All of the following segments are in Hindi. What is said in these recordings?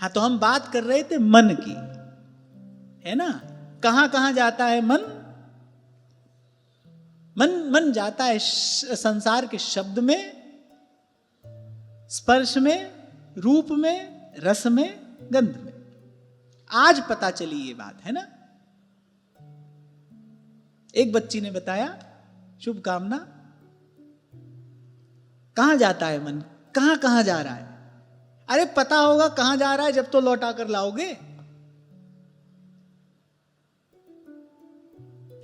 हाँ, तो हम बात कर रहे थे मन की, है ना। कहां कहां जाता है मन? मन जाता है संसार के शब्द में, स्पर्श में, रूप में, रस में, गंध में। आज पता चली ये बात, है ना। एक बच्ची ने बताया, शुभकामना, कहां जाता है मन, कहां कहां जा रहा है? अरे पता होगा कहां जा रहा है जब तो लौटा कर लाओगे।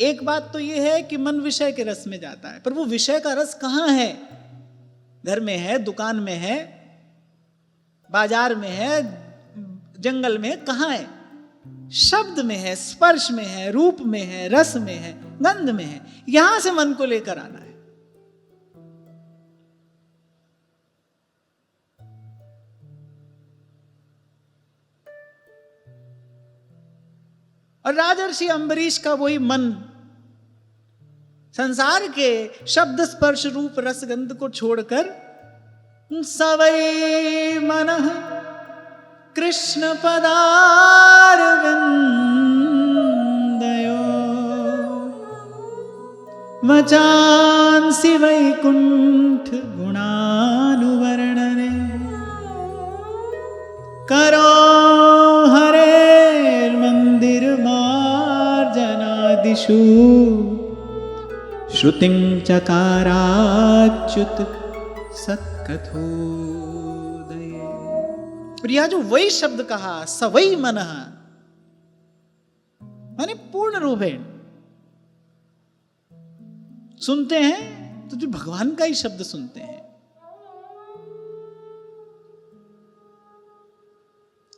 एक बात तो यह है कि मन विषय के रस में जाता है, पर वो विषय का रस कहां है? घर में है, दुकान में है, बाजार में है, जंगल में है, कहां है? शब्द में है, स्पर्श में है, रूप में है, रस में है, गंध में है। यहां से मन को लेकर आना है। और राजर्षि अम्बरीश का वही मन संसार के शब्द स्पर्श रूप रस गंध को छोड़कर सवै मनः कृष्ण पदारविन्दयो वचांसि वैकुंठ गुणानुवर्णने करो हरेर्मन्दिर मार्जनादिषु श्रुतिं चकाराच्युत सत्कथोदये। प्रिया, जो वही शब्द कहा सवै मनः, माने पूर्ण रूप है। सुनते हैं तो जो भगवान का ही शब्द सुनते हैं।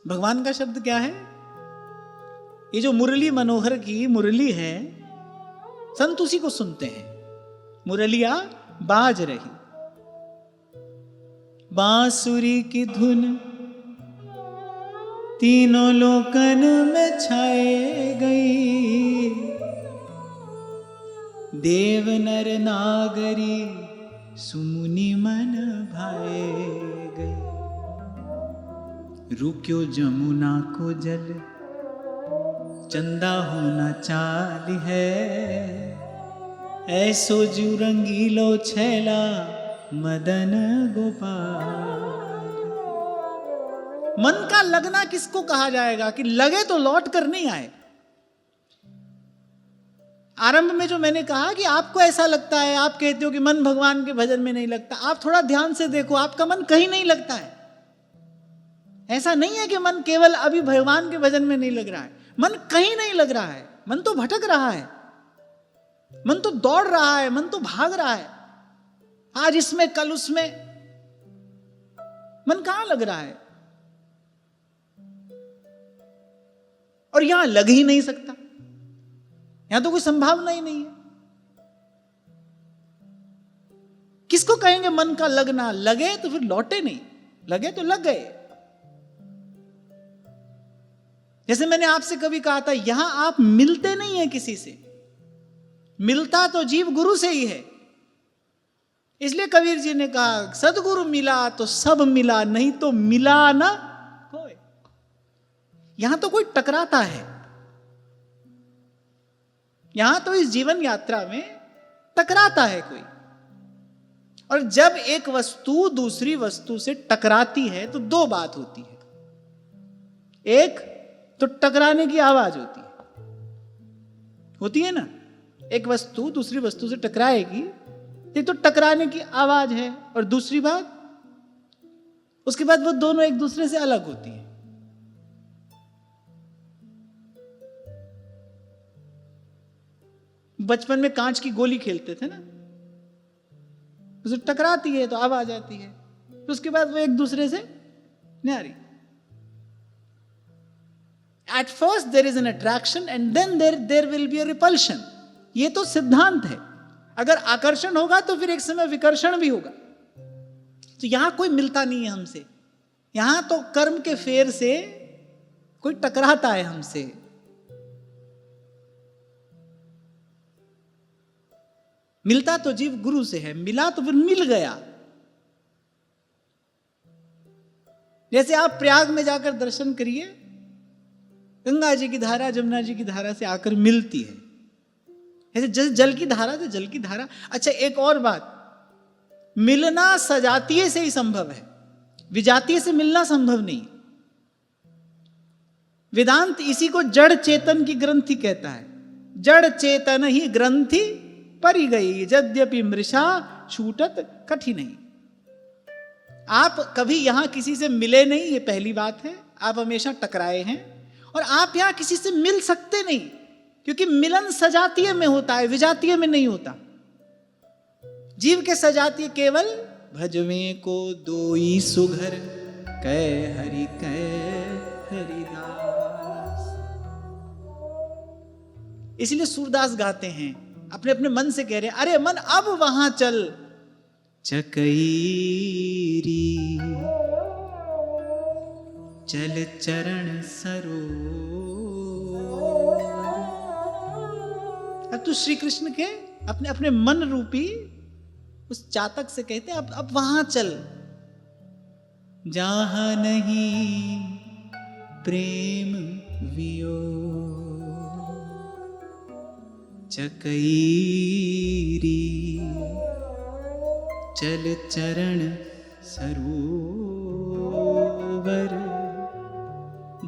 भगवान का शब्द क्या है? ये जो मुरली मनोहर की मुरली है, संत उसी को सुनते हैं। मुरलिया बाज रही, बांसुरी की धुन तीनों लोकन में छाए गई, देव नर नागरी सुमुनि मन भाए गई। रुक्यो जमुना को जल, चंदा होना चाल है, ऐसो जू रंगीलो छैला मदन गोपाल। मन का लगना किसको कहा जाएगा कि लगे तो लौट कर नहीं आए। आरंभ में जो मैंने कहा कि आपको ऐसा लगता है, आप कहते हो कि मन भगवान के भजन में नहीं लगता। आप थोड़ा ध्यान से देखो, आपका मन कहीं नहीं लगता है। ऐसा नहीं है कि मन केवल अभी भगवान के भजन में नहीं लग रहा है। मन कहीं नहीं लग रहा है। मन तो भटक रहा है, मन तो दौड़ रहा है, मन तो भाग रहा है, आज इसमें कल उसमें। मन कहां लग रहा है? और यहां लग ही नहीं सकता, यहां तो कोई संभावना ही नहीं है। किसको कहेंगे मन का लगना? लगे तो फिर लौटे नहीं, लगे तो लग गए। जैसे मैंने आपसे कभी कहा था, यहां आप मिलते नहीं है किसी से, मिलता तो जीव गुरु से ही है। इसलिए कबीर जी ने कहा, सदगुरु मिला तो सब मिला, नहीं तो मिला ना कोई। यहां तो कोई टकराता है, यहां तो इस जीवन यात्रा में टकराता है कोई। और जब एक वस्तु दूसरी वस्तु से टकराती है तो दो बात होती है। एक तो टकराने की आवाज होती है ना। एक वस्तु दूसरी वस्तु से टकराएगी, एक तो टकराने की आवाज है, और दूसरी बात उसके बाद वो दोनों एक दूसरे से अलग होती है। बचपन में कांच की गोली खेलते थे ना, उसे टकराती है तो आवाज आती है, तो उसके बाद वो एक दूसरे से न्यारी। At first there is an attraction and then there will be a repulsion. ये तो सिद्धांत है। अगर आकर्षण होगा तो फिर एक समय विकर्षण भी होगा। तो यहां कोई मिलता नहीं है हमसे, यहां तो कर्म के फेर से कोई टकराता है हमसे। मिलता तो जीव गुरु से है, मिला तो फिर मिल गया। जैसे आप प्रयाग में जाकर दर्शन करिए, गंगा जी की धारा जमुना जी की धारा से आकर मिलती है, ऐसे जल की धारा से जल की धारा। अच्छा, एक और बात, मिलना सजातीय से ही संभव है, विजातीय से मिलना संभव नहीं। वेदांत इसी को जड़ चेतन की ग्रंथि कहता है। जड़ चेतन ही ग्रंथि परि गई, यद्यपि मृषा छूटत कठिन नहीं। आप कभी यहां किसी से मिले नहीं, ये पहली बात है। आप हमेशा टकराए हैं, और आप यहां किसी से मिल सकते नहीं, क्योंकि मिलन सजातीय में होता है, विजातीय में नहीं होता। जीव के सजातीय केवल भजवें को दोई सुघर, कै हरिदास। इसलिए सूरदास गाते हैं, अपने अपने मन से कह रहे हैं, अरे मन अब वहां चल, चकईरी चल चरण सरो। अब तो श्री कृष्ण के अपने अपने मन रूपी उस चातक से कहते हैं, अब वहां चल, जहां नहीं प्रेम वियोग, चकईरी चल चरण सरोवर,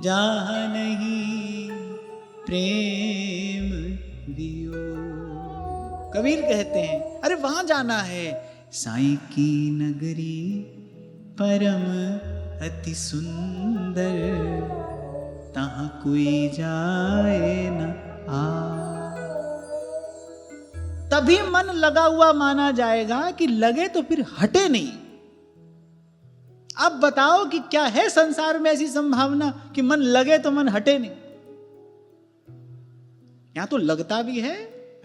जहां नहीं प्रेम वियोग। कबीर कहते हैं, अरे वहां जाना है, साईं की नगरी परम अति सुंदर, तहां कोई जाए न आ। तभी मन लगा हुआ माना जाएगा, कि लगे तो फिर हटे नहीं। अब बताओ कि क्या है संसार में ऐसी संभावना कि मन लगे तो मन हटे नहीं? यहां तो लगता भी है,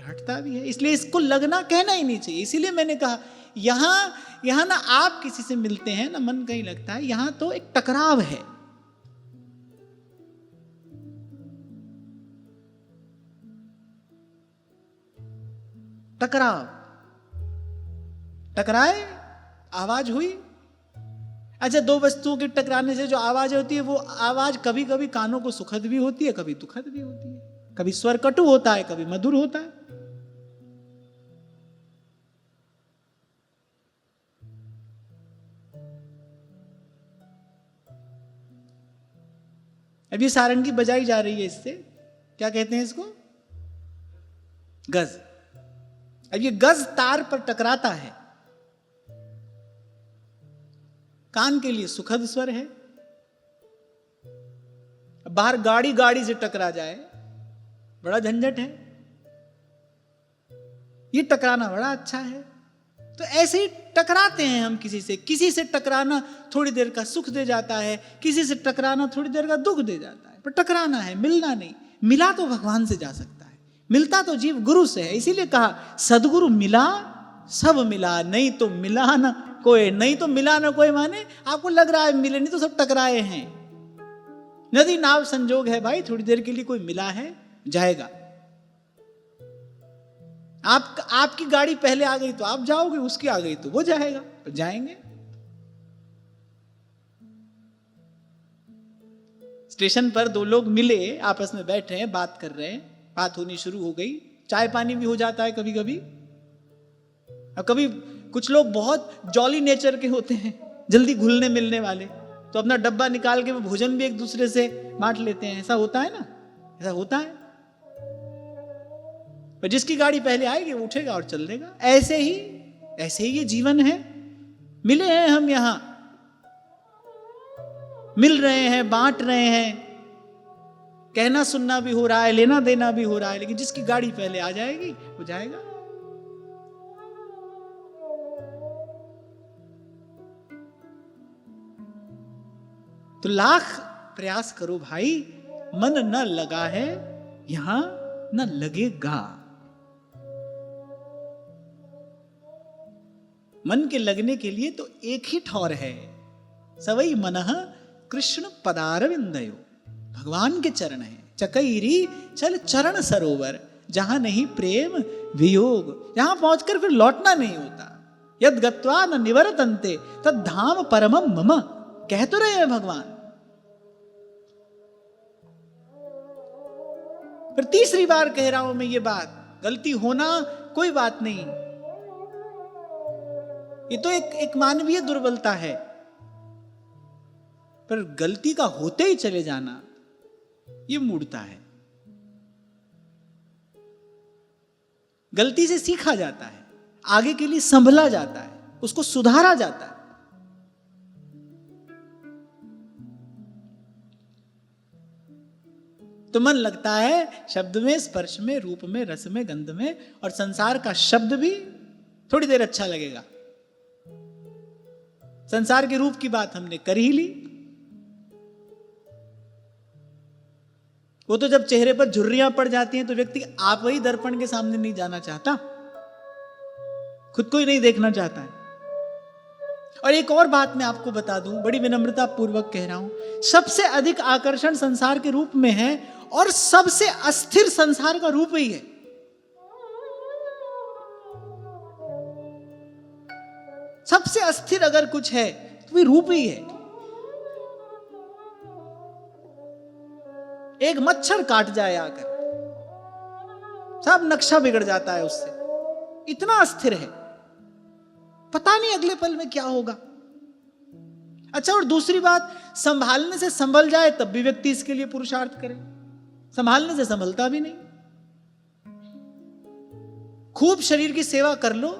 हटता भी है। इसलिए इसको लगना कहना ही नहीं चाहिए। इसीलिए मैंने कहा, यहां ना आप किसी से मिलते हैं ना मन कहीं लगता है, यहां तो एक टकराव है। टकराए, आवाज हुई। अच्छा, दो वस्तुओं के टकराने से जो आवाज होती है, वो आवाज कभी कभी कानों को सुखद भी होती है, कभी दुखद भी होती है, कभी स्वर कटु होता है, कभी मधुर होता है। अब ये सारंगी बजाई जा रही है, इससे क्या कहते हैं इसको? गज। अब ये गज तार पर टकराता है, कान के लिए सुखद स्वर है। बाहर गाड़ी से टकरा जाए, बड़ा झंझट है। ये टकराना बड़ा अच्छा है। तो ऐसे ही टकराते हैं हम किसी से टकराना थोड़ी देर का सुख दे जाता है, किसी से टकराना थोड़ी देर का दुख दे जाता है, पर टकराना है, मिलना नहीं। मिला तो भगवान से जा सकता है, मिलता तो जीव गुरु से है। इसीलिए कहा, सदगुरु मिला सब मिला, नहीं तो मिला ना कोई। नहीं तो मिला ना कोई माने आपको लग रहा है मिले, नहीं तो सब टकराए हैं। नदी नाव संजोग है भाई, थोड़ी देर के लिए कोई मिला है, जाएगा। आपकी गाड़ी पहले आ गई तो आप जाओगे, उसकी आ गई तो वो जाएगा, तो जाएंगे। स्टेशन पर दो लोग मिले, आपस में बैठे हैं, बात कर रहे हैं, बात होनी शुरू हो गई, चाय पानी भी हो जाता है कभी कभी। अब कभी कुछ लोग बहुत जॉली नेचर के होते हैं, जल्दी घुलने मिलने वाले, तो अपना डब्बा निकाल के वो भोजन भी एक दूसरे से बांट लेते हैं। ऐसा होता है ना, ऐसा होता है। पर जिसकी गाड़ी पहले आएगी वो उठेगा और चल देगा। ऐसे ही ये जीवन है। मिले हैं हम यहां, मिल रहे हैं, बांट रहे हैं, कहना सुनना भी हो रहा है, लेना देना भी हो रहा है, लेकिन जिसकी गाड़ी पहले आ जाएगी वो जाएगा। तो लाख प्रयास करो भाई, मन न लगा है यहां, न लगेगा। मन के लगने के लिए तो एक ही ठौर है, सवई मनः कृष्ण पदारविंदयो, भगवान के चरण है। चकईरी चल चरण सरोवर, जहां नहीं प्रेम वियोग, जहां पहुंचकर फिर लौटना नहीं होता। यद गत्वा न निवर्तन्ते तद धाम परमम मम, कह तो रहे हैं भगवान। पर तीसरी बार कह रहा हूं मैं ये बात, गलती होना कोई बात नहीं, ये तो एक मानवीय दुर्बलता है, पर गलती का होते ही चले जाना ये मूर्खता है। गलती से सीखा जाता है, आगे के लिए संभला जाता है, उसको सुधारा जाता है। तो मन लगता है शब्द में, स्पर्श में, रूप में, रस में, गंध में, और संसार का शब्द भी थोड़ी देर अच्छा लगेगा। संसार के रूप की बात हमने कर ही ली, वो तो जब चेहरे पर झुर्रियां पड़ जाती हैं तो व्यक्ति आप वही दर्पण के सामने नहीं जाना चाहता, खुद को ही नहीं देखना चाहता है। और एक और बात मैं आपको बता दूं, बड़ी विनम्रता पूर्वक कह रहा हूं, सबसे अधिक आकर्षण संसार के रूप में है और सबसे अस्थिर संसार का रूप ही है। सबसे अस्थिर अगर कुछ है तो वह रूप ही है। एक मच्छर काट जाए आकर, सब नक्शा बिगड़ जाता है उससे, इतना अस्थिर है, पता नहीं अगले पल में क्या होगा। अच्छा, और दूसरी बात, संभालने से संभल जाए तब भी व्यक्ति इसके लिए पुरुषार्थ करे, संभालने से संभलता भी नहीं। खूब शरीर की सेवा कर लो,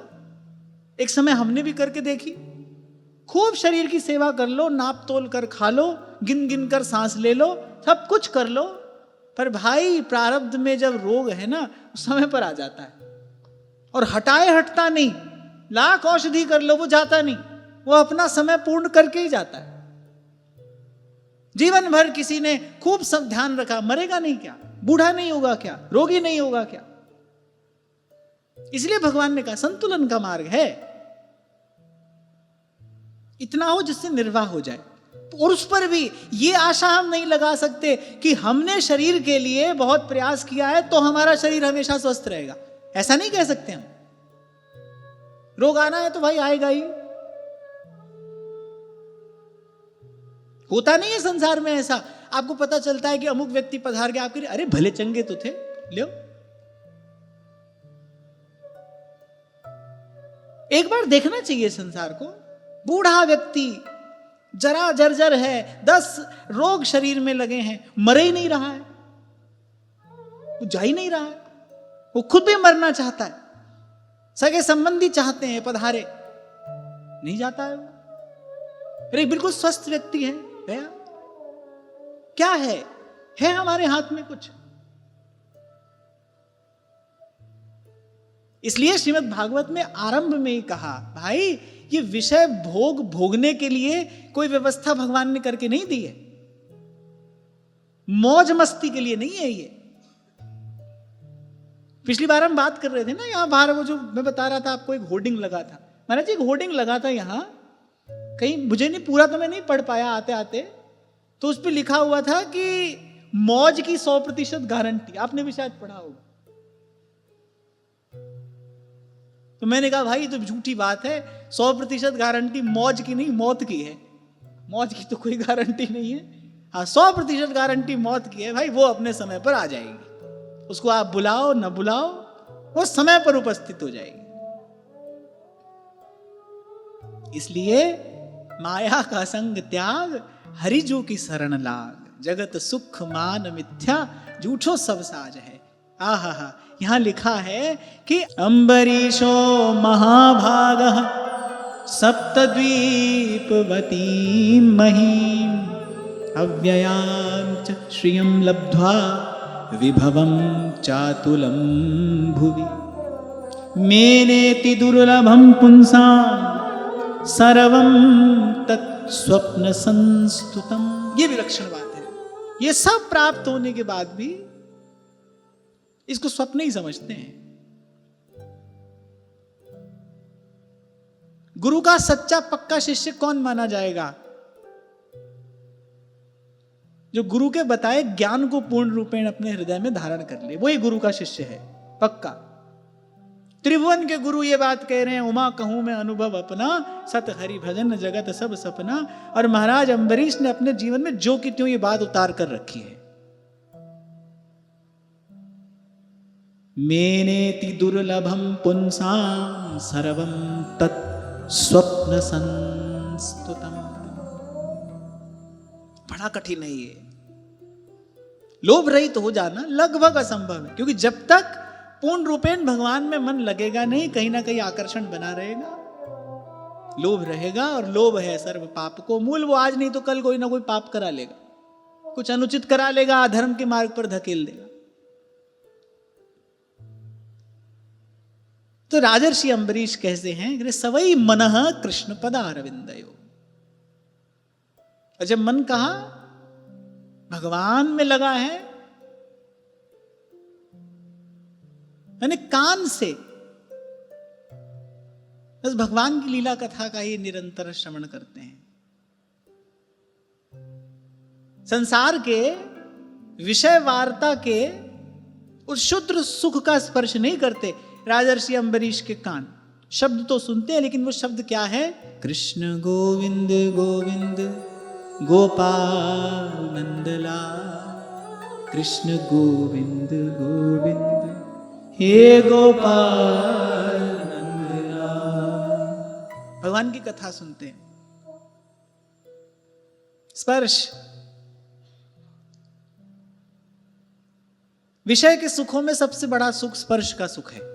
एक समय हमने भी करके देखी, खूब शरीर की सेवा कर लो, नाप तोल कर खा लो, गिन गिन कर सांस ले लो, सब कुछ कर लो, पर भाई प्रारब्ध में जब रोग है ना, उस समय पर आ जाता है और हटाए हटता नहीं। लाख औषधि कर लो, वो जाता नहीं, वो अपना समय पूर्ण करके ही जाता है। जीवन भर किसी ने खूब सब ध्यान रखा, मरेगा नहीं क्या? बूढ़ा नहीं होगा क्या? रोगी नहीं होगा क्या? इसलिए भगवान ने कहा संतुलन का मार्ग है, इतना हो जिससे निर्वाह हो जाए। और उस पर भी ये आशा हम नहीं लगा सकते कि हमने शरीर के लिए बहुत प्रयास किया है तो हमारा शरीर हमेशा स्वस्थ रहेगा, ऐसा नहीं कह सकते हम। रोग आना है तो भाई आएगा ही, होता नहीं है संसार में ऐसा। आपको पता चलता है कि अमुक व्यक्ति पधार गया आपके लिए, अरे भले चंगे तो थे, लो एक बार देखना चाहिए संसार को। बूढ़ा व्यक्ति जरा जर्जर है, 10 रोग शरीर में लगे हैं, मर ही नहीं रहा है, वो जा ही नहीं रहा है, वो खुद भी मरना चाहता है, सगे संबंधी चाहते हैं पधारे, नहीं जाता है वो। अरे बिल्कुल स्वस्थ व्यक्ति है गया, क्या है हमारे हाथ में कुछ? इसलिए श्रीमद् भागवत में आरंभ में ही कहा, भाई ये विषय भोग भोगने के लिए कोई व्यवस्था भगवान ने करके नहीं दी है, मौज मस्ती के लिए नहीं है ये। पिछली बार हम बात कर रहे थे ना, यहां बाहर वो जो मैं बता रहा था आपको, एक होर्डिंग लगा था महाराज जी, एक होर्डिंग लगा था यहां कहीं, मुझे नहीं पूरा तो मैं नहीं पढ़ पाया आते आते, तो उस पर लिखा हुआ था कि मौज की 100% गारंटी, आपने भी शायद पढ़ा होगा। तो मैंने कहा भाई तो झूठी बात है, 100% गारंटी मौज की नहीं मौत की है, मौज की तो कोई गारंटी नहीं है। हाँ 100% गारंटी मौत की है भाई, वो अपने समय पर आ जाएगी, उसको आप बुलाओ न बुलाओ वो समय पर उपस्थित हो जाएगी। इसलिए माया का संग त्याग, हरिजू की शरण लाग, जगत सुख मान मिथ्या, झूठो सब साज है। आहा, यहां लिखा है कि अम्बरीशो महाभागः सप्तद्वीपवती महीम अव्ययां च श्रियं लब्ध्वा विभवं चातुलं भुवि मेनेति दुर्लभं पुंसां सर्वं तत् स्वप्न संस्तुतम। ये विलक्षण बात है, ये सब प्राप्त होने के बाद भी इसको स्वप्न ही समझते हैं। गुरु का सच्चा पक्का शिष्य कौन माना जाएगा? जो गुरु के बताए ज्ञान को पूर्ण रूपेण अपने हृदय में धारण कर ले, वही गुरु का शिष्य है पक्का। त्रिभुवन के गुरु ये बात कह रहे हैं, उमा कहूं मैं अनुभव अपना, सत हरि भजन जगत सब सपना। और महाराज अम्बरीश ने अपने जीवन में जो कि त्यों ये बात उतार कर रखी है। मेनेति दुर्लभम पुंसां सर्वं तत् स्वप्न संस्तुतम। बड़ा कठिन है ये। लोभ रहित हो जाना लगभग असंभव है, क्योंकि जब तक पूर्ण रूपेण भगवान में मन लगेगा नहीं, कहीं ना कहीं आकर्षण बना रहेगा, लोभ रहेगा। और लोभ है सर्व पाप को मूल। वो आज नहीं तो कल कोई ना कोई पाप करा लेगा, कुछ अनुचित करा लेगा, अधर्म के मार्ग पर धकेल देगा। तो राजर्षि अम्बरीश कहते हैं, सवई मनः कृष्ण पदारविंदयो। और जब मन कहा भगवान में लगा है, यानी कान से बस भगवान की लीला कथा का ही निरंतर श्रवण करते हैं, संसार के विषय वार्ता के उस शुद्र सुख का स्पर्श नहीं करते। राजर्षि अम्बरीश के कान शब्द तो सुनते हैं, लेकिन वो शब्द क्या है? कृष्ण गोविंद गोविंद गोपाल नंदलाल, कृष्ण गोविंद गोविंद हे गोपाल नंदलाल। भगवान की कथा सुनते हैं। स्पर्श विषय के सुखों में सबसे बड़ा सुख स्पर्श का सुख है।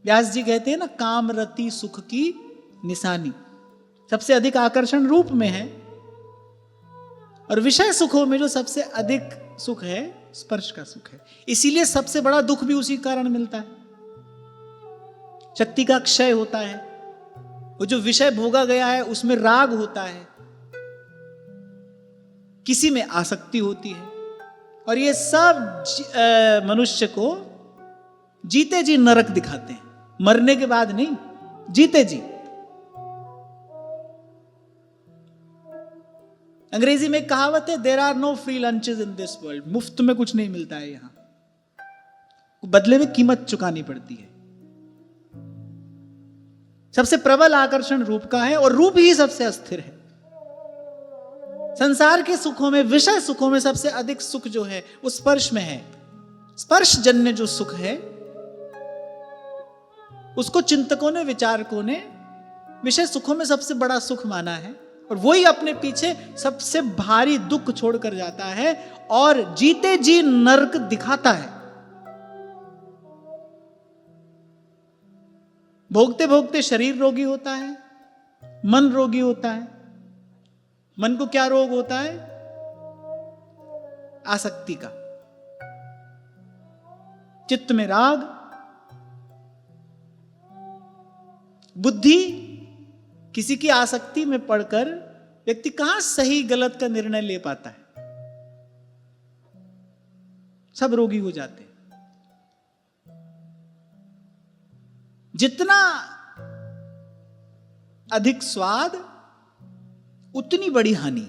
व्यास जी कहते हैं ना, काम रति सुख की निशानी। सबसे अधिक आकर्षण रूप में है, और विषय सुखों में जो सबसे अधिक सुख है स्पर्श का सुख है। इसीलिए सबसे बड़ा दुख भी उसी कारण मिलता है। शक्ति का क्षय होता है, वो जो विषय भोगा गया है उसमें राग होता है, किसी में आसक्ति होती है, और ये सब मनुष्य को जीते जी नरक दिखाते हैं। मरने के बाद नहीं, जीते जी। अंग्रेजी में एक कहावत है, there are no free lunches in this world. मुफ्त में कुछ नहीं मिलता है यहां, बदले में कीमत चुकानी पड़ती है। सबसे प्रबल आकर्षण रूप का है, और रूप ही सबसे अस्थिर है। संसार के सुखों में, विषय सुखों में सबसे अधिक सुख जो है वो स्पर्श में है। स्पर्श जन्य जो सुख है उसको चिंतकों ने, विचारकों ने विषय सुखों में सबसे बड़ा सुख माना है, और वही अपने पीछे सबसे भारी दुख छोड़कर जाता है और जीते जी नरक दिखाता है। भोगते भोगते शरीर रोगी होता है, मन रोगी होता है। मन को क्या रोग होता है? आसक्ति का। चित्त में राग, बुद्धि किसी की आसक्ति में पड़कर व्यक्ति कहां सही गलत का निर्णय ले पाता है? सब रोगी हो जाते हैं। जितना अधिक स्वाद उतनी बड़ी हानि।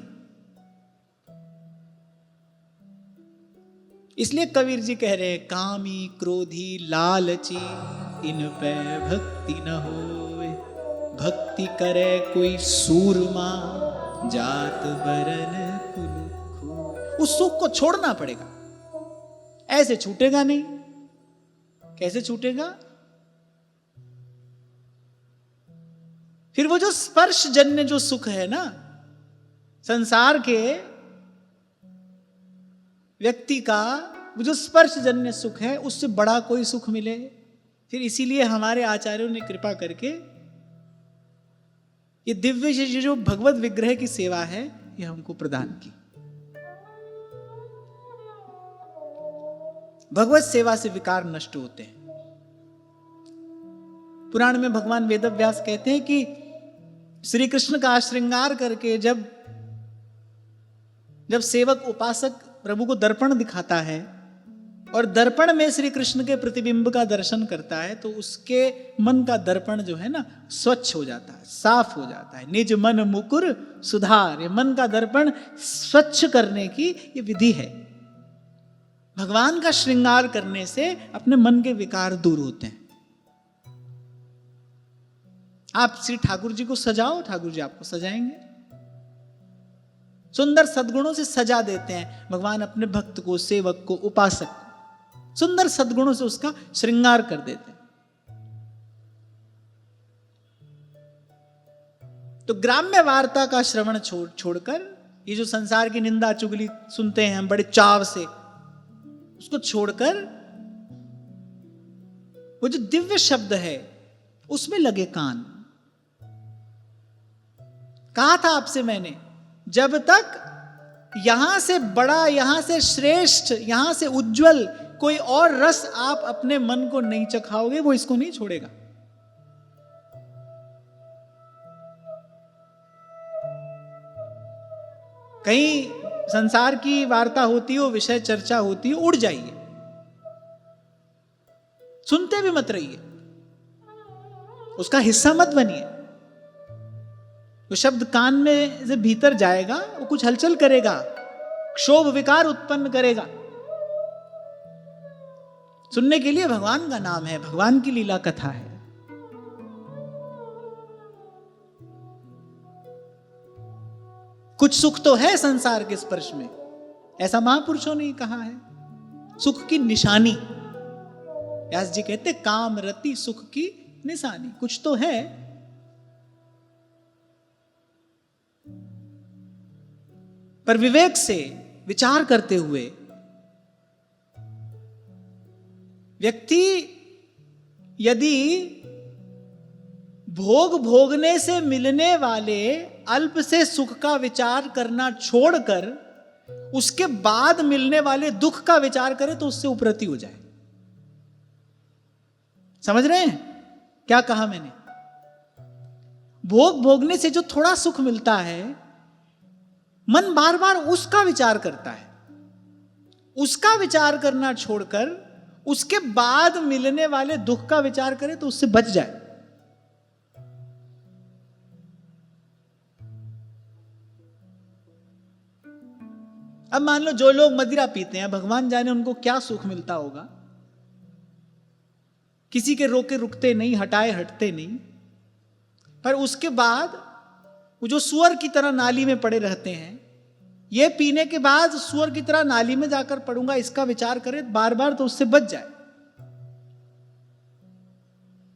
इसलिए कबीर जी कह रहे हैं, कामी क्रोधी लालची इन पे भक्ति न होए, भक्ति करे कोई सूरमा जात बरन कुल खो। उस सुख को छोड़ना पड़ेगा, ऐसे छूटेगा नहीं। कैसे छूटेगा? फिर वो जो स्पर्श जन्य जो सुख है ना, संसार के व्यक्ति का वो जो स्पर्श जन्य सुख है, उससे बड़ा कोई सुख मिले? फिर इसीलिए हमारे आचार्यों ने कृपा करके ये दिव्य जो भगवत विग्रह की सेवा है ये हमको प्रदान की। भगवत सेवा से विकार नष्ट होते हैं। पुराण में भगवान वेदव्यास कहते हैं कि श्री कृष्ण का श्रृंगार करके जब सेवक उपासक प्रभु को दर्पण दिखाता है और दर्पण में श्री कृष्ण के प्रतिबिंब का दर्शन करता है, तो उसके मन का दर्पण जो है ना स्वच्छ हो जाता है, साफ हो जाता है। निज मन मुकुर सुधार, ये मन का दर्पण स्वच्छ करने की ये विधि है। भगवान का श्रृंगार करने से अपने मन के विकार दूर होते हैं। आप श्री ठाकुर जी को सजाओ, ठाकुर जी आपको सजाएंगे। सुंदर सद्गुणों से सजा देते हैं भगवान अपने भक्त को, सेवक को, उपासक को, सुंदर सद्गुणों से उसका श्रृंगार कर देते हैं। तो ग्राम्य वार्ता का श्रवण छोड़कर ये जो संसार की निंदा चुगली सुनते हैं हम बड़े चाव से, उसको छोड़कर वो जो दिव्य शब्द है उसमें लगे कान। कहा था आपसे मैंने, जब तक यहां से बड़ा, यहां से श्रेष्ठ, यहां से उज्जवल कोई और रस आप अपने मन को नहीं चखाओगे, वो इसको नहीं छोड़ेगा। कहीं संसार की वार्ता होती हो, विषय चर्चा होती हो, उड़ जाइए, सुनते भी मत रहिए, उसका हिस्सा मत बनिए। वो शब्द कान में से भीतर जाएगा, वो कुछ हलचल करेगा, क्षोभ विकार उत्पन्न करेगा। सुनने के लिए भगवान का नाम है, भगवान की लीला कथा है। कुछ सुख तो है संसार के स्पर्श में, ऐसा महापुरुषों ने कहा है। सुख की निशानी, व्यास जी कहते काम रति सुख की निशानी, कुछ तो है। पर विवेक से विचार करते हुए व्यक्ति यदि भोग भोगने से मिलने वाले अल्प से सुख का विचार करना छोड़कर उसके बाद मिलने वाले दुख का विचार करे तो उससे उपरति हो जाए। समझ रहे हैं क्या कहा मैंने? भोग भोगने से जो थोड़ा सुख मिलता है, मन बार बार उसका विचार करता है। उसका विचार करना छोड़कर उसके बाद मिलने वाले दुख का विचार करे तो उससे बच जाए। अब मान लो जो लोग मदिरा पीते हैं, भगवान जाने उनको क्या सुख मिलता होगा। किसी के रोके रुकते नहीं, हटाए हटते नहीं, पर उसके बाद वो जो सुअर की तरह नाली में पड़े रहते हैं, ये पीने के बाद सुअर की तरह नाली में जाकर पड़ूंगा, इसका विचार करे बार बार तो उससे बच जाए।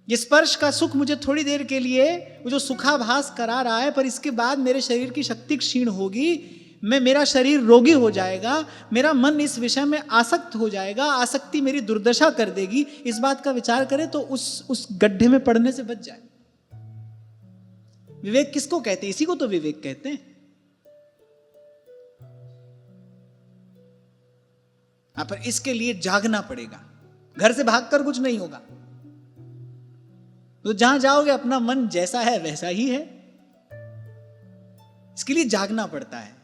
ये स्पर्श का सुख मुझे थोड़ी देर के लिए वो जो सुखाभास करा रहा है, पर इसके बाद मेरे शरीर की शक्ति क्षीण होगी, मेरा शरीर रोगी हो जाएगा, मेरा मन इस विषय में आसक्त हो जाएगा, आसक्ति मेरी दुर्दशा कर देगी, इस बात का विचार करे तो उस गड्ढे में पड़ने से बच जाए। विवेक किसको कहते हैं? इसी को तो विवेक कहते हैं। पर इसके लिए जागना पड़ेगा, घर से भागकर कुछ नहीं होगा। तो जहां जाओगे अपना मन जैसा है वैसा ही है, इसके लिए जागना पड़ता है।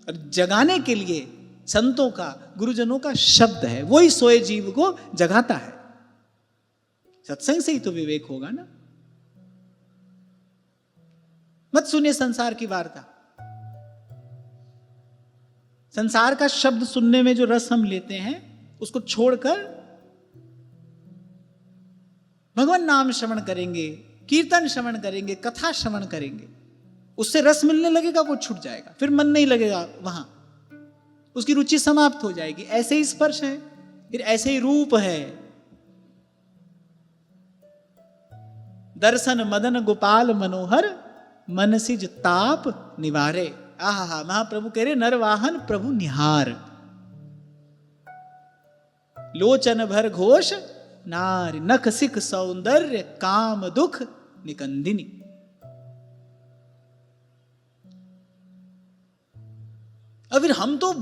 और जगाने के लिए संतों का, गुरुजनों का शब्द है, वही सोए जीव को जगाता है। सत्संग से ही तो विवेक होगा ना। मत सुनिए संसार की वार्ता। संसार का शब्द सुनने में जो रस हम लेते हैं उसको छोड़कर भगवान नाम श्रवण करेंगे, कीर्तन श्रवण करेंगे, कथा श्रवण करेंगे, उससे रस मिलने लगेगा, वो छूट जाएगा, फिर मन नहीं लगेगा वहां, उसकी रुचि समाप्त हो जाएगी। ऐसे ही स्पर्श है, फिर ऐसे ही रूप है। दर्शन मदन गोपाल मनोहर, मनसिज ताप निवारे। आहा, महाप्रभु कह रहे नरवाहन प्रभु निहार, लोचन भर घोष नारी, नख सिख सौंदर्य काम दुख निकंदिनी। अब फिर हम तो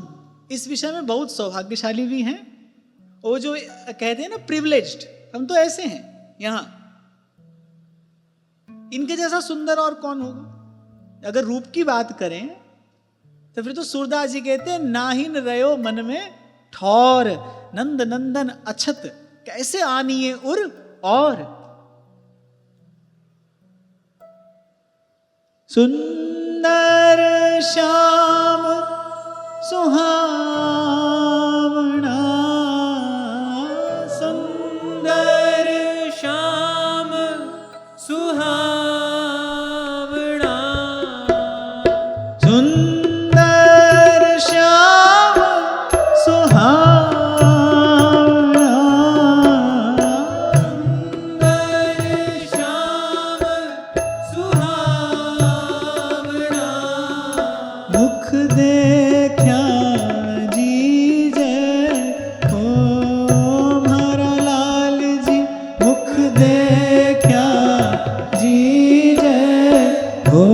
इस विषय में बहुत सौभाग्यशाली भी हैं, वो जो कहते हैं ना प्रिविलेज्ड, हम तो ऐसे हैं यहां। इनके जैसा सुंदर और कौन होगा? अगर रूप की बात करें तो फिर तो सूरदास जी कहते हैं नाहिन रयो मन में ठौर, नंद नंदन अछत कैसे आनिए उर और। सुंदर श्याम सुहावना सुंदर श्याम सुहावना, सुंदर श्याम सुहावना, मुख देखा जी जय हो हमारा लाल जी, मुख देखा जी जय हो।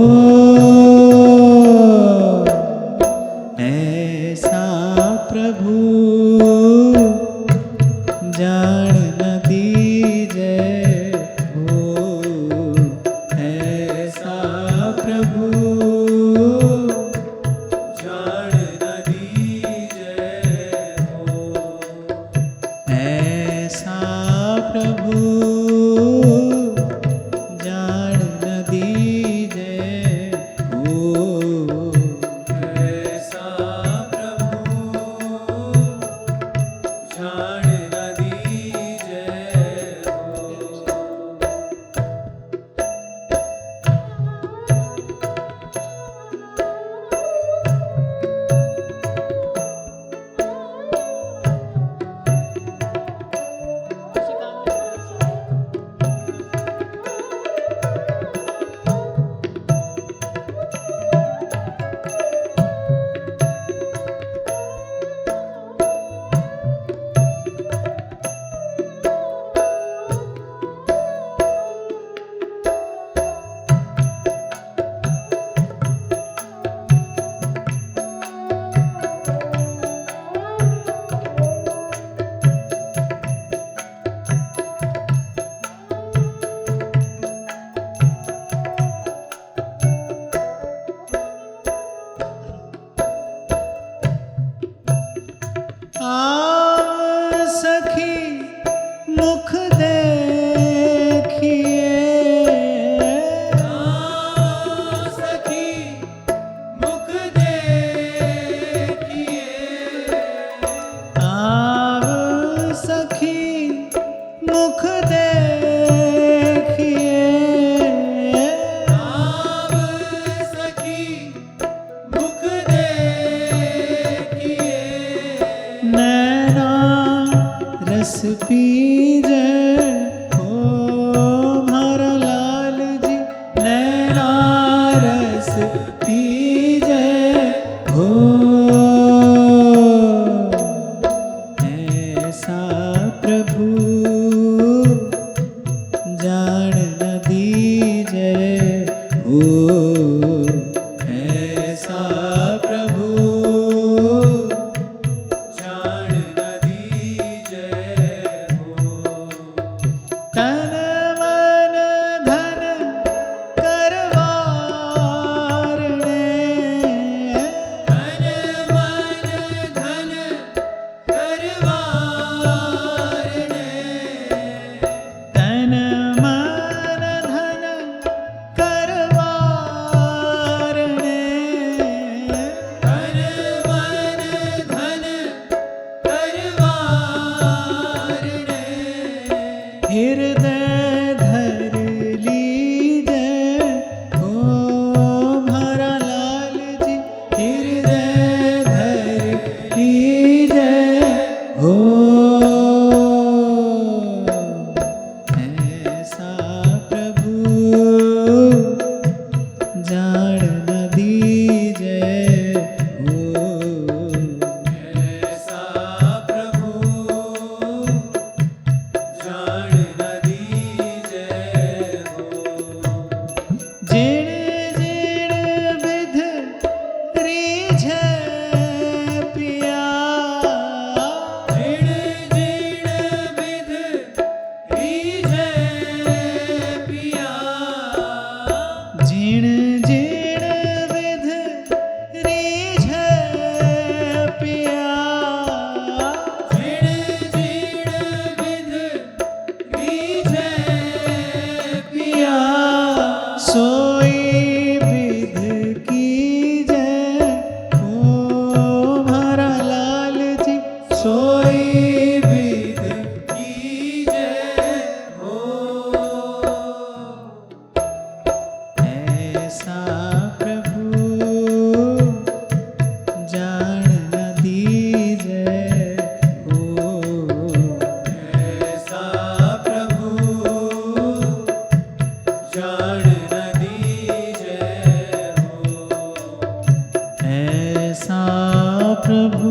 प्रभु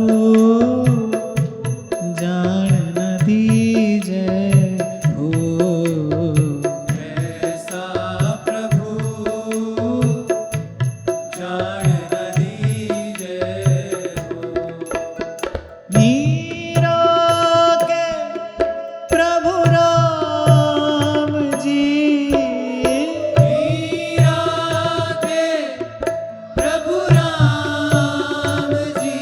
जान न दीजे हो। ऐसा प्रभु जान न दीजे हो। मीरा के प्रभु राम जी, मीरा के प्रभु राम जी,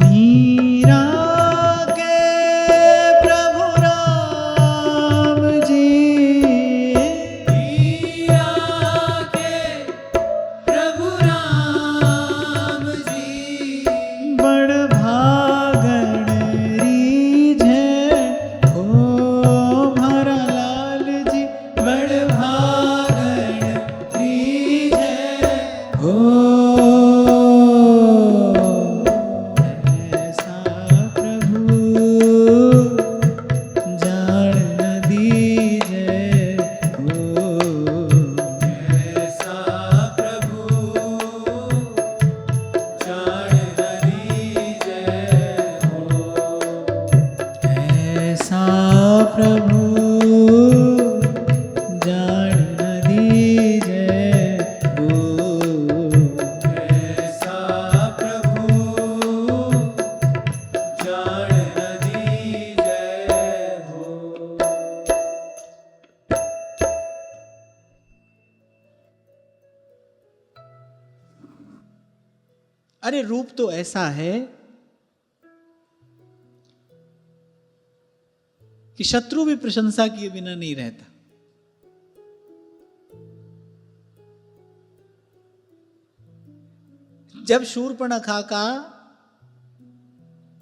मीरा के प्रभु राम जी, मीरा के प्रभु राम जी, बड़ भागण रीझे हो हमारा लाल जी, बड़ भागण रीझे हो। ऐसा प्रभु जान न दीजे हो। ऐसा प्रभु जान न दीजे हो। ऐसा प्रभु जान न दीजे हो। ऐसा प्रभु जान न दीजे हो। अरे रूप तो ऐसा है कि शत्रु भी प्रशंसा किए बिना नहीं रहता। जब शूर्पणखा का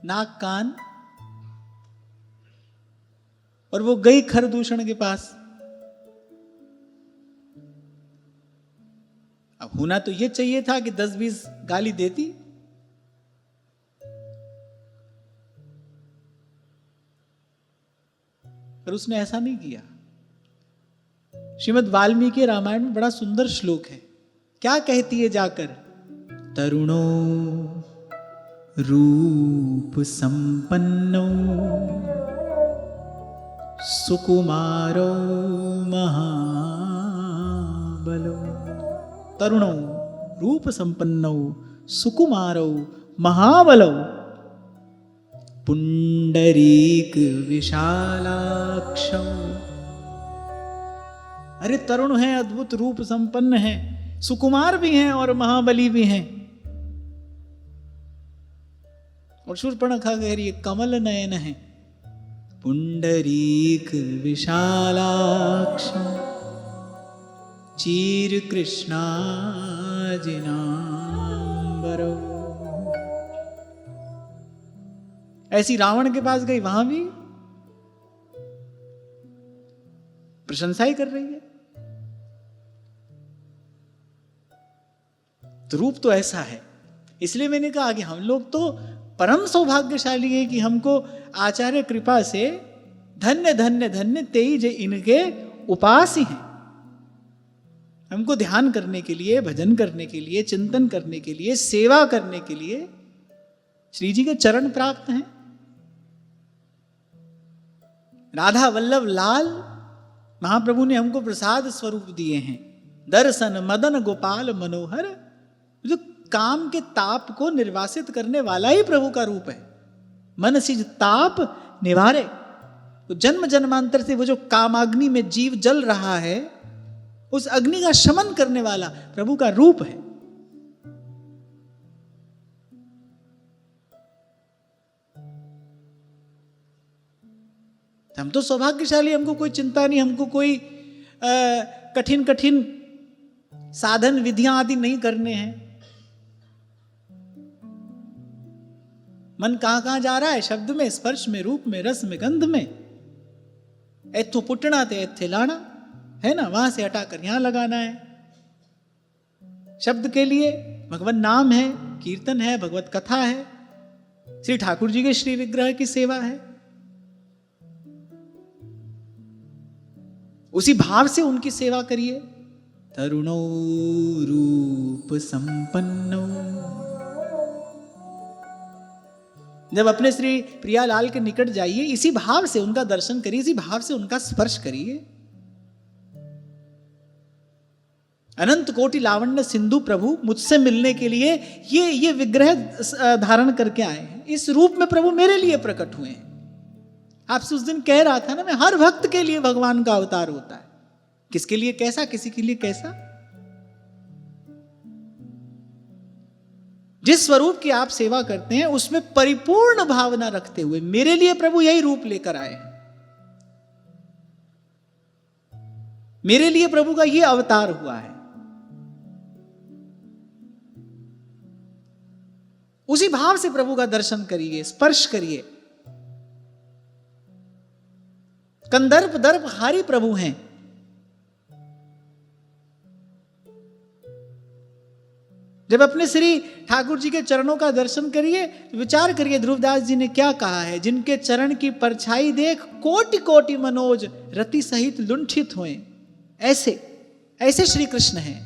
नाक कान और वो गई खरदूषण के पास, अब होना तो ये चाहिए था कि 10-20 गाली देती, पर उसने ऐसा नहीं किया। श्रीमद् वाल्मीकि रामायण में बड़ा सुंदर श्लोक है। क्या कहती है जाकर? तरुणो रूप संपन्नो सुकुमारो महाबलो। तरुणो रूप संपन्नो सुकुमारो महाबलो पुंडरीक विशालाक्ष। अरे तरुण है, अद्भुत रूप संपन्न है, सुकुमार भी हैं और महाबली भी हैं। और शूर्पणखा कह रही है कमल नयन है। पुंडरीक विशालाक्ष चीर कृष्णाजिनांबरो। ऐसी रावण के पास गई, वहां भी प्रशंसा ही कर रही है। तो रूप तो ऐसा है। इसलिए मैंने कहा कि हम लोग तो परम सौभाग्यशाली हैं कि हमको आचार्य कृपा से धन्य धन्य धन्य तेज इनके उपास हैं। हमको ध्यान करने के लिए, भजन करने के लिए, चिंतन करने के लिए, सेवा करने के लिए श्री जी के चरण प्राप्त हैं। राधा वल्लभ लाल महाप्रभु ने हमको प्रसाद स्वरूप दिए हैं। दर्शन मदन गोपाल मनोहर, जो काम के ताप को निर्वासित करने वाला ही प्रभु का रूप है। मन सिज ताप निवारे। तो जन्म जन्मांतर से वो जो कामाग्नि में जीव जल रहा है, उस अग्नि का शमन करने वाला प्रभु का रूप है। हम तो सौभाग्यशाली, हमको कोई चिंता नहीं, हमको कोई कठिन कठिन साधन विधियां आदि नहीं करने हैं। मन कहां कहां जा रहा है? शब्द में, स्पर्श में, रूप में, रस में, गंध में। एथो पुटना ते एथे लाना है ना, वहां से हटाकर यहां लगाना है। शब्द के लिए भगवान नाम है, कीर्तन है, भगवत कथा है, श्री ठाकुर जी के श्री विग्रह की सेवा है। उसी भाव से उनकी सेवा करिए। तरुणो रूप संपन्नो जब अपने श्री प्रियालाल के निकट जाइए, इसी भाव से उनका दर्शन करिए, इसी भाव से उनका स्पर्श करिए। अनंत कोटि लावण्य सिंधु प्रभु मुझसे मिलने के लिए ये विग्रह धारण करके आए हैं। इस रूप में प्रभु मेरे लिए प्रकट हुए हैं। आपसे उस दिन कह रहा था ना, मैं हर भक्त के लिए भगवान का अवतार होता है। किसके लिए कैसा, किसी के लिए कैसा। जिस स्वरूप की आप सेवा करते हैं उसमें परिपूर्ण भावना रखते हुए मेरे लिए प्रभु यही रूप लेकर आए हैं। मेरे लिए प्रभु का यह अवतार हुआ है। उसी भाव से प्रभु का दर्शन करिए, स्पर्श करिए। कंदर्प दर्प हारी प्रभु हैं। जब अपने श्री ठाकुर जी के चरणों का दर्शन करिए, विचार करिए ध्रुवदास जी ने क्या कहा है, जिनके चरण की परछाई देख कोटि कोटि मनोज रति सहित लुंठित हुए। ऐसे श्री कृष्ण हैं।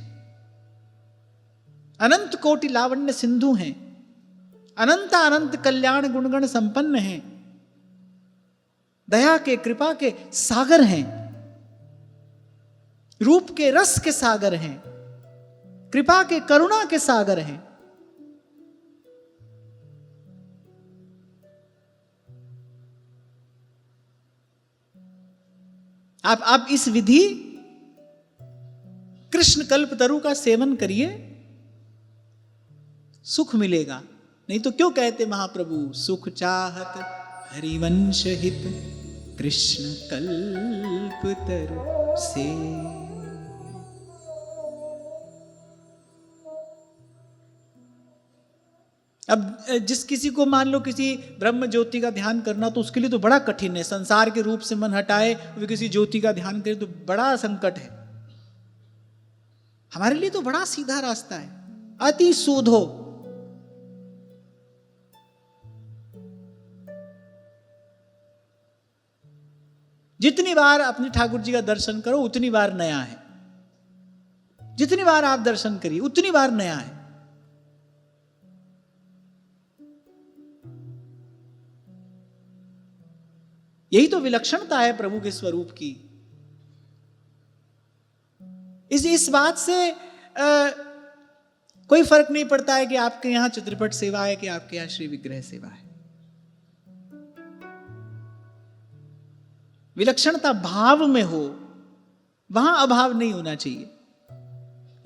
अनंत कोटि लावण्य सिंधु हैं, अनंत अनंत कल्याण गुणगण संपन्न हैं, दया के कृपा के सागर हैं, रूप के रस के सागर हैं, कृपा के करुणा के सागर हैं। आप इस विधि कृष्ण कल्पतरु का सेवन करिए, सुख मिलेगा। नहीं तो क्यों कहते महाप्रभु, सुख चाहत हरिवंश हित कृष्ण कल्पतरु से। अब जिस किसी को मान लो किसी ब्रह्म ज्योति का ध्यान करना, तो उसके लिए तो बड़ा कठिन है। संसार के रूप से मन हटाए वे किसी ज्योति का ध्यान करे तो बड़ा संकट है। हमारे लिए तो बड़ा सीधा रास्ता है, अति सूधो। जितनी बार अपने ठाकुर जी का दर्शन करो उतनी बार नया है। जितनी बार आप दर्शन करिए उतनी बार नया है। यही तो विलक्षणता है प्रभु के स्वरूप की। इस बात से कोई फर्क नहीं पड़ता है कि आपके यहां चित्रपट सेवा है कि आपके यहां श्री विग्रह सेवा है। विलक्षणता भाव में हो, वहां अभाव नहीं होना चाहिए।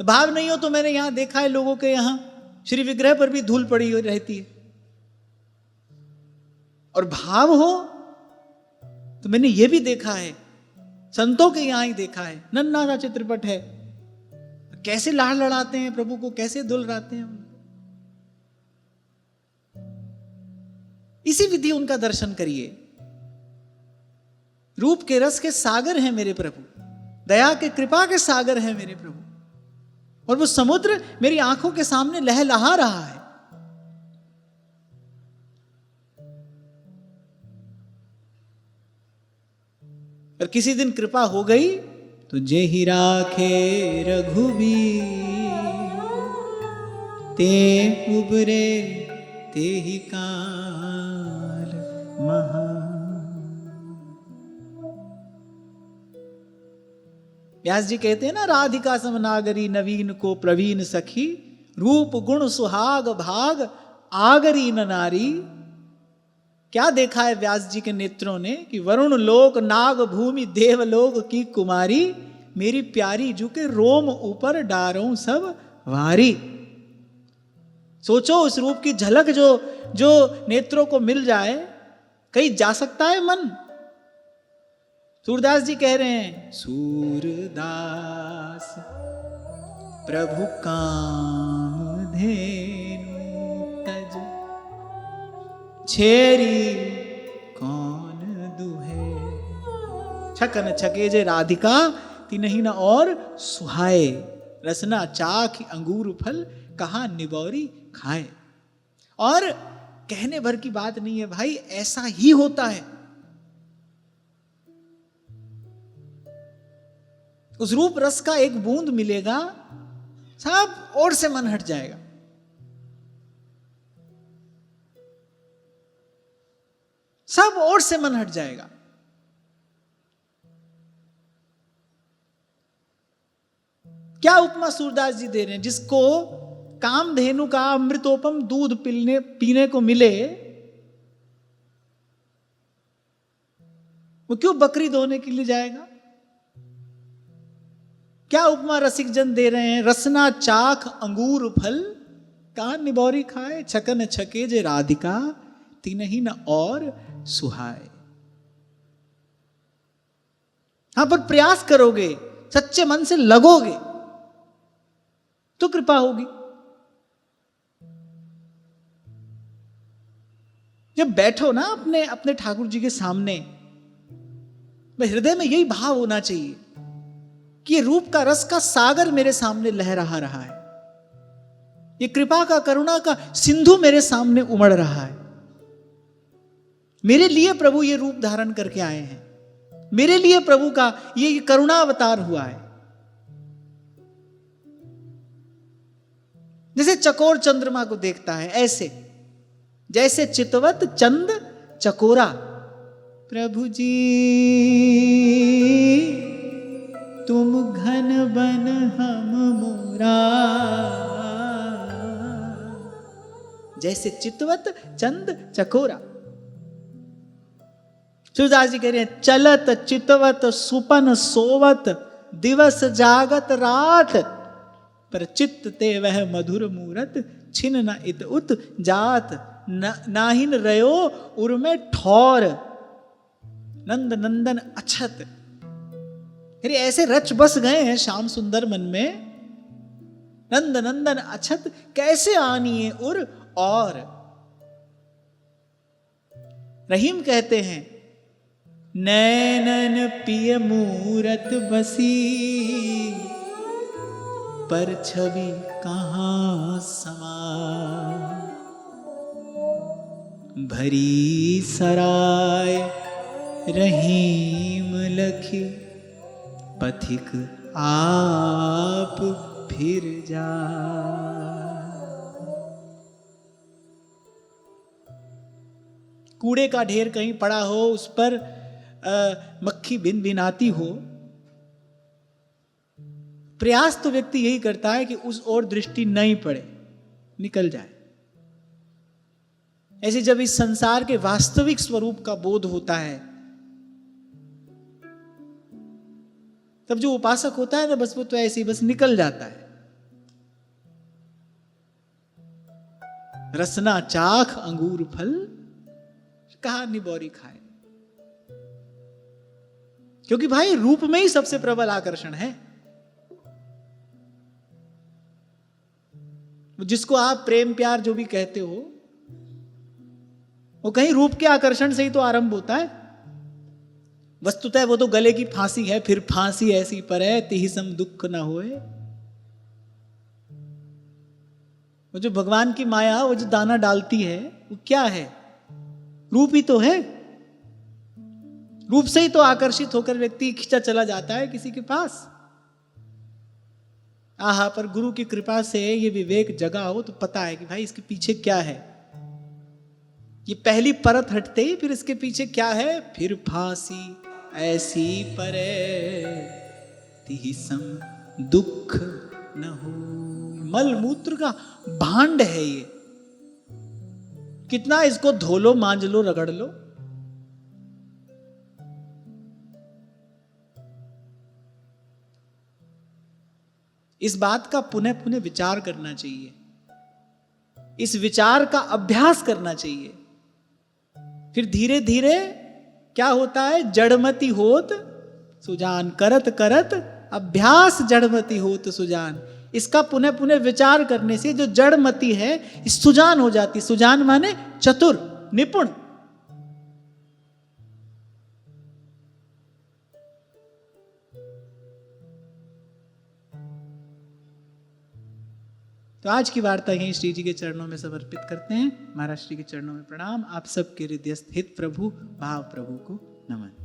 भाव नहीं हो तो मैंने यहां देखा है लोगों के यहां श्री विग्रह पर भी धूल पड़ी हुई रहती है। और भाव हो तो मैंने यह भी देखा है, संतों के यहां ही देखा है, नन्हा सा चित्रपट है, कैसे लाड़ लड़ाते हैं प्रभु को, कैसे दुलराते हैं। इसी विधि उनका दर्शन करिए। रूप के रस के सागर हैं मेरे प्रभु, दया के कृपा के सागर हैं मेरे प्रभु, और वो समुद्र मेरी आंखों के सामने लहलहा रहा है। और किसी दिन कृपा हो गई तो जे ही राखे रघुबीर, ते उबरे ते ही काल महा। व्यास जी कहते हैं ना, राधिका समनागरी नवीन को प्रवीण सखी, रूप गुण सुहाग भाग आगरी न नारी। क्या देखा है व्यास जी के नेत्रों ने कि वरुण लोक नाग भूमि देवलोक की कुमारी, मेरी प्यारी जू के रोम ऊपर डारों सब वारी। सोचो उस रूप की झलक जो नेत्रों को मिल जाए, कहीं जा सकता है मन। सूरदास जी कह रहे हैं, सूरदास प्रभु काम धेनु तज, छेरी कौन दुहे। छकन छके जे राधिका तिनहि न और सुहाए, रसना चाख अंगूर फल कहा निबौरी खाए। और कहने भर की बात नहीं है भाई, ऐसा ही होता है। उस रूप रस का एक बूंद मिलेगा, सब और से मन हट जाएगा। सब ओर से मन हट जाएगा। क्या उपमा सूरदास जी दे रहे हैं? जिसको कामधेनु का अमृतोपम दूध पीने को मिले, वो क्यों बकरी धोने के लिए जाएगा? क्या उपमा रसिक जन दे रहे हैं? रसना चाख अंगूर फल, कान निबौरी खाए, छकन छके जे राधिका, तिनहि न और सुहाए। हां, पर प्रयास करोगे, सच्चे मन से लगोगे तो कृपा होगी। जब बैठो ना अपने अपने ठाकुर जी के सामने, हृदय में यही भाव होना चाहिए कि ये रूप का रस का सागर मेरे सामने लहरा रहा है, ये कृपा का करुणा का सिंधु मेरे सामने उमड़ रहा है। मेरे लिए प्रभु ये रूप धारण करके आए हैं, मेरे लिए प्रभु का ये करुणा अवतार हुआ है। जैसे चकोर चंद्रमा को देखता है, ऐसे जैसे चितवत चंद चकोरा। प्रभु जी तुम घन बन हम मोरा, जैसे चितवत चंद चकोरा। सूरदास जी कह रहे हैं, चलत चितवत सुपन सोवत, दिवस जागत रात, पर चित्त ते वह मधुर मूरत, छिन न इत उत जात, नाहिन रयो उर्मे ठौर, नंद नंदन अछत। अरे ऐसे रच बस गए हैं श्याम सुंदर मन में, नंद नंदन अछत कैसे आनिए उर और। रहीम कहते हैं, नैनन पिय मूरत बसी, पर छवि कहां समा, भरी सराय रहीम लखी, पथिक आप फिर जा। कूड़े का ढेर कहीं पड़ा हो, उस पर मक्खी भिन भिनाती हो, प्रयास तो व्यक्ति यही करता है कि उस ओर दृष्टि नहीं पड़े, निकल जाए। ऐसे जब इस संसार के वास्तविक स्वरूप का बोध होता है, तब जो उपासक होता है ना, बस वो तो ऐसे ही बस निकल जाता है। रसना चाख अंगूर फल, कहा निबौरी खाए। क्योंकि भाई रूप में ही सबसे प्रबल आकर्षण है। जिसको आप प्रेम प्यार जो भी कहते हो, वो कहीं रूप के आकर्षण से ही तो आरंभ होता है। वस्तुतः वो तो गले की फांसी है, फिर फांसी ऐसी पर है तिहि सम दुख न होए। वो जो भगवान की माया, वो जो दाना डालती है, वो क्या है? रूप ही तो है। रूप से ही तो आकर्षित होकर व्यक्ति खिंचा चला जाता है किसी के पास। आहा, पर गुरु की कृपा से ये विवेक जगा हो तो पता है कि भाई इसके पीछे क्या है। ये पहली परत हटते ही फिर इसके पीछे क्या है? फिर फांसी ऐसी परे तिहि सम दुख न हो। मल मूत्र का भांड है ये, कितना इसको धो लो, मांज लो, रगड़ लो, इस बात का पुनः पुनः विचार करना चाहिए, इस विचार का अभ्यास करना चाहिए। फिर धीरे धीरे क्या होता है? जड़मती होत सुजान, करत करत अभ्यास जड़मती होत सुजान। इसका पुनः पुनः विचार करने से जो जड़मती है सुजान हो जाती। सुजान माने चतुर, निपुण। तो आज की वार्ता यहीं श्री जी के चरणों में समर्पित करते हैं। महाराज श्री के चरणों में प्रणाम। आप सबके हृदयस्थ हित प्रभु भाव प्रभु को नमन।